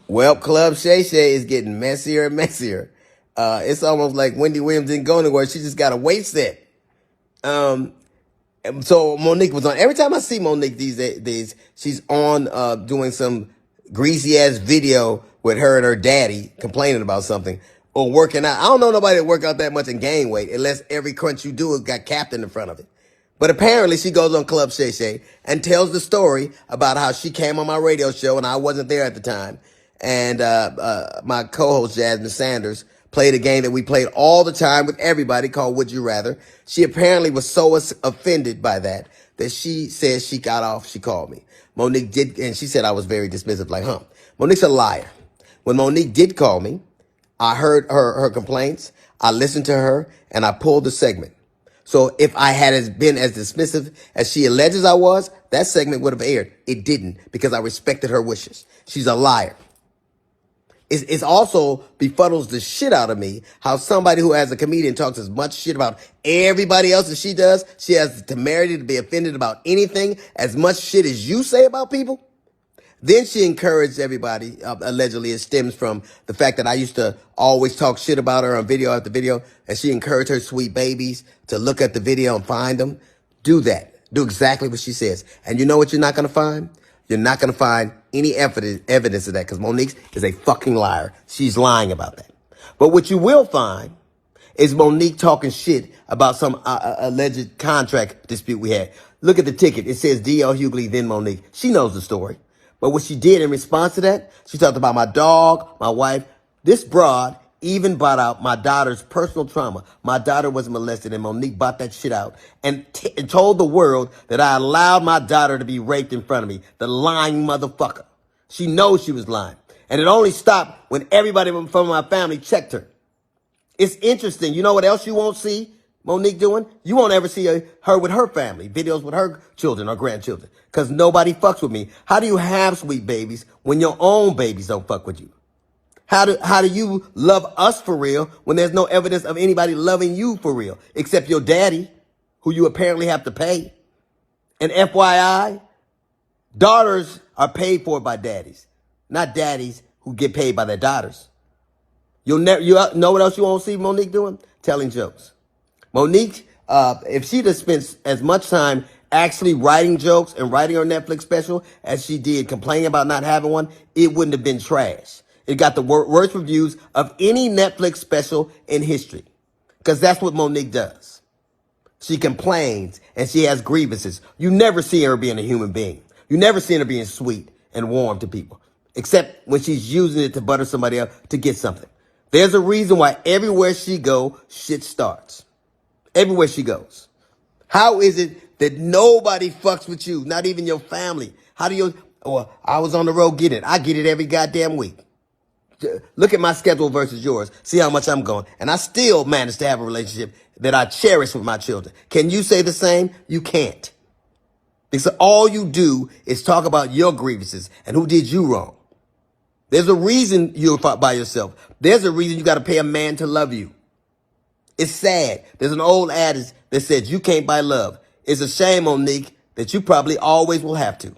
Well, Club Shay Shay is getting messier and messier. It's almost like Wendy Williams didn't go anywhere. She just got a weight set. Um, so Monique was on. Every time I see Monique these days, she's on doing some greasy ass video with her and her daddy complaining about something or working out. I don't know nobody that work out that much and gain weight unless every crunch you do got Captain in front of it. But apparently she goes on Club Shay Shay and tells the story about how she came on my radio show and I wasn't there at the time. And my co-host Jasmine Sanders played a game that we played all the time with everybody called Would You Rather. She apparently was so offended by that she says she got off. She called me. Monique did, and she said I was very dismissive, like, Monique's a liar. When Monique did call me, I heard her complaints. I listened to her and I pulled the segment. So if I had been as dismissive as she alleges I was, that segment would have aired. It didn't because I respected her wishes. She's a liar. It's also befuddles the shit out of me how somebody who as a comedian talks as much shit about everybody else as she does, she has the temerity to be offended about anything as much shit as you say about people. Then she encouraged everybody, allegedly it stems from the fact that I used to always talk shit about her on video after video, and she encouraged her sweet babies to look at the video and find them. Do that. Do exactly what she says. And you know what you're not going to find? You're not going to find any evidence of that because Monique is a fucking liar. She's lying about that. But what you will find is Monique talking shit about some alleged contract dispute we had. Look at the ticket. It says DL Hughley, then Monique. She knows the story. But what she did in response to that, she talked about my dog, my wife. This broad even brought out my daughter's personal trauma. My daughter was molested and Monique brought that shit out and told the world that I allowed my daughter to be raped in front of me. The lying motherfucker. She knows she was lying. And it only stopped when everybody from my family checked her. It's interesting. You know what else you won't see Monique doing? You won't ever see her with her family, videos with her children or grandchildren, because nobody fucks with me. How do you have sweet babies when your own babies don't fuck with you? How do you love us for real when there's no evidence of anybody loving you for real, except your daddy, who you apparently have to pay? And FYI, daughters are paid for by daddies, not daddies who get paid by their daughters. You know what else you won't see Monique doing? Telling jokes. Monique, if she'd have spent as much time actually writing jokes and writing her Netflix special as she did complaining about not having one, it wouldn't have been trash. It got the worst reviews of any Netflix special in history. Because that's what Monique does. She complains and she has grievances. You never see her being a human being. You never see her being sweet and warm to people. Except when she's using it to butter somebody up to get something. There's a reason why everywhere she goes, shit starts. Everywhere she goes. How is it that nobody fucks with you? Not even your family. How do you, or I was on the road getting it. I get it every goddamn week. Look at my schedule versus yours. See how much I'm going. And I still manage to have a relationship that I cherish with my children. Can you say the same? You can't. Because all you do is talk about your grievances and who did you wrong. There's a reason you're by yourself. There's a reason you got to pay a man to love you. It's sad. There's an old adage that says you can't buy love. It's a shame, Monique, that you probably always will have to.